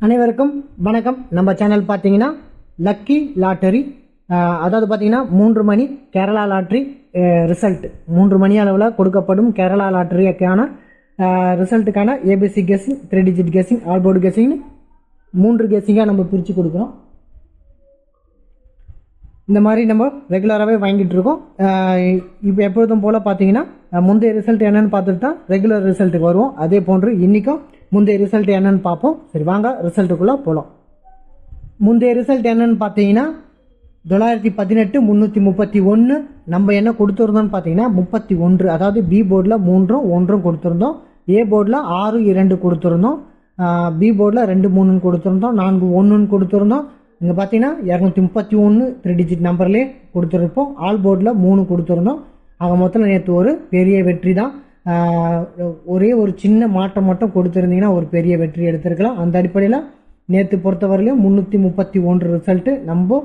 அனைவருக்கும் வணக்கம். நம்ம சேனல் பார்த்தீங்கன்னா லக்கி லாட்டரி, அதாவது பார்த்தீங்கன்னா 3 மணி கேரளா லாட்ரி ரிசல்ட் 3 மணி அளவில் கொடுக்கப்படும் கேரளா லாட்டரிக்கான ரிசல்ட்டுக்கான ABC guessing, 3 digit guessing, all board கெஸிங்னு 3 கெஸிங்காக நம்ம பிரித்து கொடுக்குறோம். இந்த மாதிரி நம்ம ரெகுலராகவே வாங்கிட்டு இருக்கோம். இப்போ எப்பொழுதும் போல் பார்த்தீங்கன்னா முந்தைய ரிசல்ட் என்னென்னு பார்த்துட்டு தான் ரெகுலர் ரிசல்ட்டுக்கு வருவோம். அதே போன்று இன்றைக்கும் முந்தைய ரிசல்ட் என்னென்னு பார்ப்போம். சரி, வாங்க ரிசல்ட்டுக்குள்ளே போகலாம். முந்தைய ரிசல்ட் என்னென்னு பார்த்தீங்கன்னா 918 331. நம்ம என்ன கொடுத்துருந்தோம்னு பார்த்தீங்கன்னா 31, அதாவது பி போர்டில் 3 1 கொடுத்துருந்தோம், ஏ போர்டில் 6 2 கொடுத்துருந்தோம், பி போர்டில் 2 3 கொடுத்துருந்தோம், 4 1 கொடுத்துருந்தோம். இங்கே பார்த்தீங்கன்னா 231 3 டிஜிட் நம்பர்லேயே கொடுத்துருப்போம். ஆல் போர்டில் 3 கொடுத்துருந்தோம். ஆக மொத்தத்தில் நேற்று ஒரு பெரிய வெற்றி தான். ஒரே ஒரு சின்ன மாற்றம் மட்டும் கொடுத்துருந்தீங்கன்னா ஒரு பெரிய வெற்றி எடுத்திருக்கலாம். அந்த அடிப்படையில் நேற்று பொறுத்தவரையிலும் 331 ரிசல்ட்டு நம்ம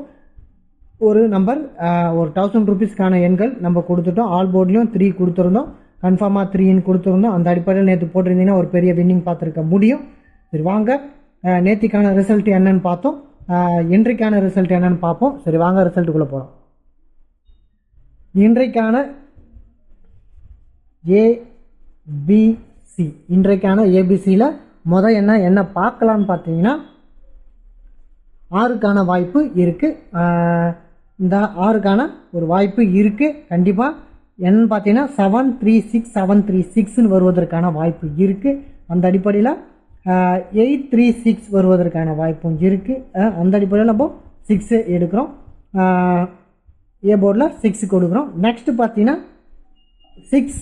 ஒரு நம்பர் ஒரு 1000 ருபீஸ்க்கான எண்கள் நம்ம கொடுத்துட்டோம். ஆல் போர்ட்லேயும் 3 கொடுத்துருந்தோம், கன்ஃபார்மாக 3 கொடுத்துருந்தோம். அந்த அடிப்படையில் நேற்று போட்டிருந்தீங்கன்னா ஒரு பெரிய வின்னிங் பார்த்துருக்க முடியும். சரி, வாங்க நேற்றுக்கான ரிசல்ட் என்னன்னு பார்த்தோம், இன்றைக்கான ரிசல்ட் என்னன்னு பார்ப்போம். சரி, வாங்க ரிசல்ட்டுக்குள்ளே போகிறோம். இன்றைக்கான ஏபிசி, இன்றைக்கான ஏபிசியில் என்ன பார்க்கலான்னு பார்த்தீங்கன்னா 6க்கான வாய்ப்பு இருக்குது. இந்த 6க்கான ஒரு வாய்ப்பு இருக்குது கண்டிப்பாக. என்னன்னு பார்த்தீங்கன்னா 736 வருவதற்கான வாய்ப்பு இருக்குது. அந்த அடிப்படையில் 836 வருவதற்கான வாய்ப்பும் இருக்குது. அந்த அடிப்படையில் நம்ம 6 எடுக்கிறோம், ஏ போர்டில் 6 கொடுக்குறோம். நெக்ஸ்ட் பார்த்தீங்கன்னா 6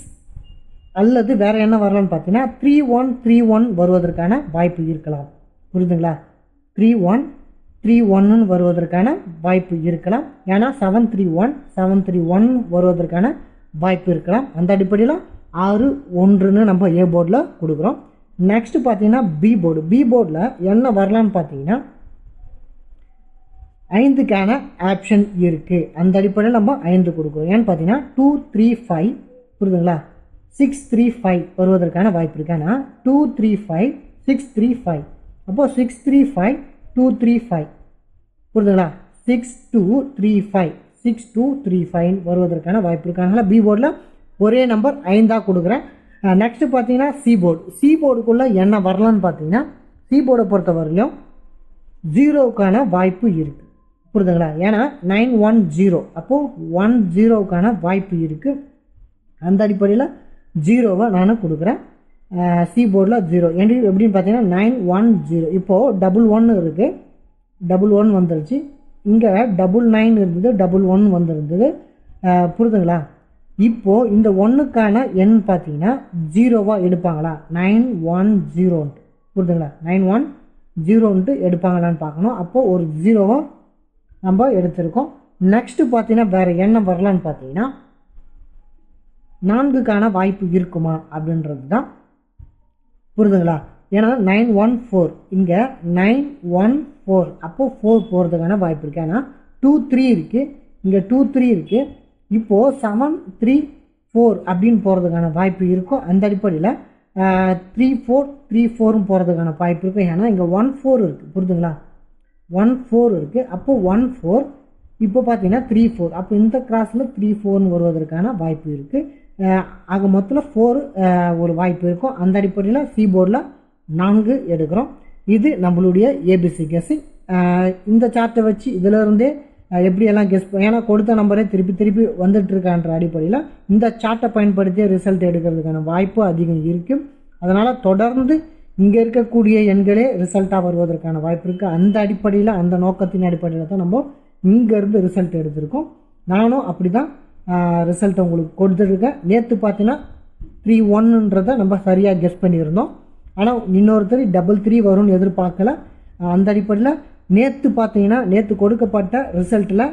அல்லது வேறு என்ன வரலான்னு பார்த்தீங்கன்னா 3131 வருவதற்கான வாய்ப்பு இருக்கலாம். புரியுதுங்களா? 3131 வருவதற்கான வாய்ப்பு இருக்கலாம். ஏன்னா 731 வருவதற்கான வாய்ப்பு இருக்கலாம். அந்த அடிப்படையில் 6 1 நம்ம ஏ போர்டில் கொடுக்குறோம். நெக்ஸ்ட் பார்த்தீங்கன்னா பி போர்டில் என்ன வரலான்னு பார்த்தீங்கன்னா 5க்கான ஆப்ஷன் இருக்குது. அந்த அடிப்படையில் நம்ம 5 கொடுக்குறோம். ஏன்னு பார்த்தீங்கன்னா 235, புரியுதுங்களா, 635 வருவதற்கான வாய்ப்பு இருக்கு. ஆனால் 235 635, அப்போது 635 235, புரியுதுங்களா, 6235 வருவதற்கான வாய்ப்பு இருக்கு. அதனால் பி போர்டில் ஒரே நம்பர் 5 கொடுக்குறேன். நெக்ஸ்ட் பார்த்தீங்கன்னா சி போர்டுக்குள்ளே என்ன வரலான்னு பார்த்தீங்கன்னா சி போர்டை பொறுத்தவரையிலும் 0க்கான வாய்ப்பு இருக்குது. புரியுதுங்களா? ஏன்னா 910, அப்போது 10க்கான வாய்ப்பு இருக்குது. அந்த அடிப்படையில் 0வை நான் கொடுக்குறேன். சி போர்டில் 0 எப்படின்னு பார்த்தீங்கன்னா 910. இப்போது 11 இருக்குது, 11 வந்துருச்சு. இங்கே 99 இருந்தது, 11 வந்துருந்தது. புரியுதுங்களா? இப்போது இந்த 1க்கான எண் பார்த்தீங்கன்னா 0வா எடுப்பாங்களா, 910, புரியுதுங்களா, 910 எடுப்பாங்களான்னு பார்க்கணும். அப்போது ஒரு 0வா நம்ம எடுத்திருக்கோம். நெக்ஸ்ட்டு பார்த்தீங்கன்னா வேறு என்ன வரலான்னு பார்த்தீங்கன்னா 4க்கான வாய்ப்பு இருக்குமா அப்படின்றது தான். புரியுதுங்களா? ஏன்னா 914, இங்கே 914, அப்போது 4 போகிறதுக்கான வாய்ப்பு இருக்குது. ஏன்னா 23 இருக்குது, இங்கே 23 இருக்குது. இப்போது 734 அப்படின்னு போகிறதுக்கான வாய்ப்பு இருக்கும். அந்த அடிப்படையில் 34 போகிறதுக்கான வாய்ப்பு இருக்கும். ஏன்னா இங்கே 14 இருக்குது, புரியுதுங்களா, 14 இருக்குது. அப்போது 14, இப்போ பார்த்தீங்கன்னா 34, அப்போ இந்த கிராஸில் 34 வருவதற்கான வாய்ப்பு இருக்குது. ஆக மொத்தத்தில் 4 ஒரு வாய்ப்பு இருக்கும். அந்த அடிப்படையில் சி போர்டில் 4 எடுக்கிறோம். இது நம்மளுடைய ஏபிசி கெஸ்ஸிங். இந்த சார்ட்டை வச்சு இதிலிருந்தே எப்படியெல்லாம் கெஸ், ஏன்னா கொடுத்த நம்பரே திருப்பி வந்துட்டுருக்கான்ற அடிப்படையில் இந்த சார்ட்டை பயன்படுத்தி ரிசல்ட் எடுக்கிறதுக்கான வாய்ப்பு அதிகம் இருக்குது. அதனால் தொடர்ந்து இங்கே இருக்கக்கூடிய எண்களே ரிசல்ட்டாக வருவதற்கான வாய்ப்பு இருக்குது. அந்த அடிப்படையில், அந்த நோக்கத்தின் அடிப்படையில் தான் நம்ம இங்கேருந்து ரிசல்ட் எடுத்திருக்கோம். நானும் அப்படி தான் ரிசல்ட் உங்களுக்கு கொடுத்துருக்கேன். நேற்று பார்த்தீங்கன்னா 31ன்றதை நம்ம சரியாக கெஸ் பண்ணியிருந்தோம். ஆனால் இன்னொருத்தர் 33 வரும்னு எதிர்பார்க்கல. அந்த அடிப்படையில் நேற்று பார்த்தீங்கன்னா நேற்று கொடுக்கப்பட்ட ரிசல்ட்டில்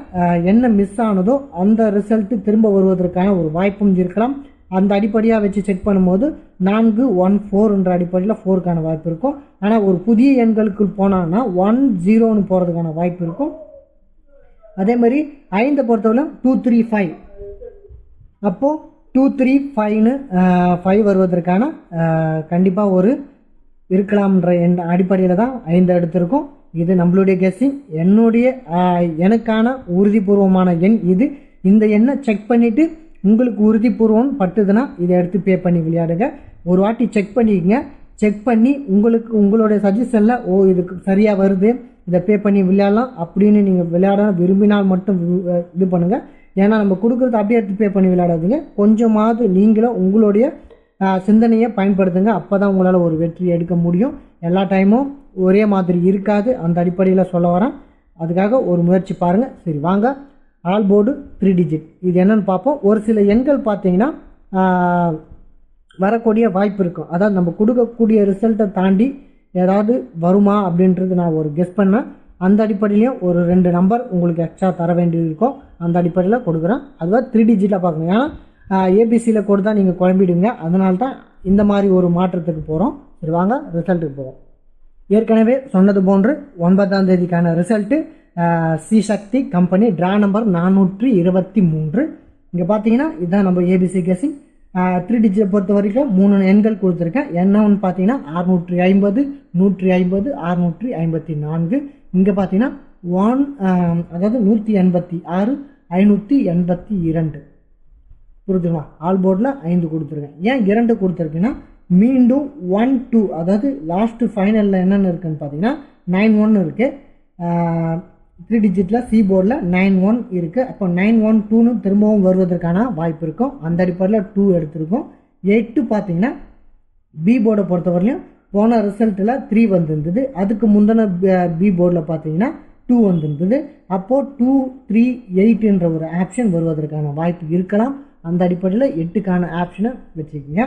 என்ன மிஸ் ஆனதோ அந்த ரிசல்ட்டு திரும்ப வருவதற்கான ஒரு வாய்ப்பும் இருக்கலாம். அந்த அடிப்படையாக வச்சு செக் பண்ணும்போது 414 அடிப்படையில் 4க்கான வாய்ப்பு இருக்கும். ஆனால் ஒரு புதிய எண்களுக்கு போனான்னா 10ன்னு போகிறதுக்கான வாய்ப்பு இருக்கும். அதே மாதிரி 5 பொறுத்தவரை 235, அப்போது 235 வருவதற்கான கண்டிப்பாக ஒரு இருக்கலாம்ன்ற அடிப்படையில் தான் 5 எடுத்திருக்கோம். இது நம்மளுடைய கெஸ்ஸிங். எனக்கான உறுதிபூர்வமான எண் இது. இந்த எண்ணை செக் பண்ணிவிட்டு உங்களுக்கு உறுதிபூர்வம் பட்டுதுன்னா இதை எடுத்து பே பண்ணி விளையாடுங்க. ஒரு வாட்டி செக் பண்ணிக்கங்க. செக் பண்ணி உங்களுடைய சஜஷனில் இதுக்கு சரியாக வருது, இதை பே பண்ணி விளையாடலாம் அப்படின்னு நீங்கள் விளையாட விரும்பினால் மட்டும் இது பண்ணுங்கள். ஏன்னா நம்ம கொடுக்குறது அப்படியே எடுத்து பே பண்ணி விளையாடாதீங்க. கொஞ்சமாவது நீங்களும் உங்களுடைய சிந்தனையை பயன்படுத்துங்க. அப்போ தான் உங்களால் ஒரு வெற்றி எடுக்க முடியும். எல்லா டைமும் ஒரே மாதிரி இருக்காது. அந்த அடிப்படையில் சொல்ல வரேன். அதுக்காக ஒரு முயற்சி பாருங்கள். சரி வாங்க, ஆல் போர்டு 3 டிஜிட் இது என்னென்னு பார்ப்போம். ஒரு சில எண்கள் பார்த்தீங்கன்னா வரக்கூடிய வாய்ப்பு இருக்கும். அதாவது நம்ம கொடுக்கக்கூடிய ரிசல்ட்டை தாண்டி ஏதாவது வருமா அப்படின்றது நான் ஒரு கெஸ் பண்ணேன். அந்த அடிப்படையிலையும் ஒரு 2 நம்பர் உங்களுக்கு எக்ஸ்ட்ரா தர வேண்டியது இருக்கும். அந்த அடிப்படையில் கொடுக்குறேன். அதுவாக 3 டிஜிட்டாக பார்க்கணும். ஏன்னா ஏபிசியில் கொடுத்தா நீங்கள் குழம்பிடுங்க. அதனால தான் இந்த மாதிரி ஒரு மாற்றத்துக்கு போகிறோம். சரி வாங்க ரிசல்ட்டுக்கு போவோம். ஏற்கனவே சொன்னது போன்று 9ஆம் தேதிக்கான ரிசல்ட்டு சி சக்தி கம்பெனி ட்ரா நம்பர் 423. இங்கே பார்த்தீங்கன்னா இதுதான் நம்ம ஏபிசி கெஸ்ஸிங். 3 டிஜிட்டை பொறுத்த வரைக்கும் 3 எண்கள் கொடுத்துருக்கேன். என்னன்னு பார்த்தீங்கன்னா 650, 150, 654. இங்கே பார்த்தீங்கன்னா அதாவது 186, 582. புரிஞ்சுங்களா? ஆல் போர்டில் 5 கொடுத்துருக்கேன். ஏன் 2 கொடுத்துருக்கேன்னா மீண்டும் 1, 2 அதாவது லாஸ்ட்டு ஃபைனலில் என்னென்னு இருக்குன்னு பார்த்தீங்கன்னா 91 இருக்குது. 3 டிஜிட்டில் சி போர்டில் 91 இருக்குது. அப்போ 912ன்னு திரும்பவும் வருவதற்கான வாய்ப்பு இருக்கும். அந்த அடிப்படையில் 2 எடுத்திருக்கோம். 8 பார்த்தீங்கன்னா பி போர்டை பொறுத்தவரையிலும் போன ரிசல்ட்டில் 3 வந்துருந்தது. அதுக்கு முந்தின பி போர்டில் பார்த்தீங்கன்னா 2 வந்துருந்தது. அப்போது 2, 3, 8ன்ற ஒரு ஆப்ஷன் வருவதற்கான வாய்ப்பு இருக்கலாம். அந்த அடிப்படையில் 8க்கான ஆப்ஷனை வச்சுக்கோங்க.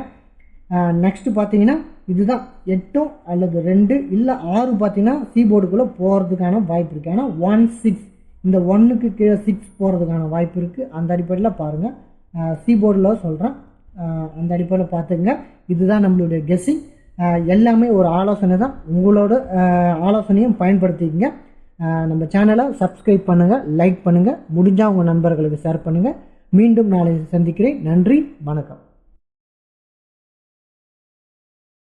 நெக்ஸ்ட்டு பார்த்தீங்கன்னா இதுதான் 8 அல்லது 2 இல்லை 6 பார்த்தீங்கன்னா சி போர்டுக்குள்ளே போகிறதுக்கான வாய்ப்பு இருக்குது. ஏன்னா 1, 6 இந்த 1க்கு கீழே 6 போகிறதுக்கான வாய்ப்பு இருக்குது. அந்த அடிப்படையில் பாருங்கள், சி போர்டில் சொல்கிறேன். அந்த அடிப்படையில் பார்த்துங்க. இதுதான் நம்மளுடைய கெஸ்ஸிங். எல்லாமே ஒரு ஆலோசனை தான். உங்களோட ஆலோசனையும் பயன்படுத்திக்கங்க. நம்ம சேனலை சப்ஸ்கிரைப் பண்ணுங்கள், லைக் பண்ணுங்கள், முடிஞ்சால் உங்கள் நண்பர்களுக்கு ஷேர் பண்ணுங்கள். மீண்டும் நாளை சந்திக்கிறேன். நன்றி, வணக்கம்.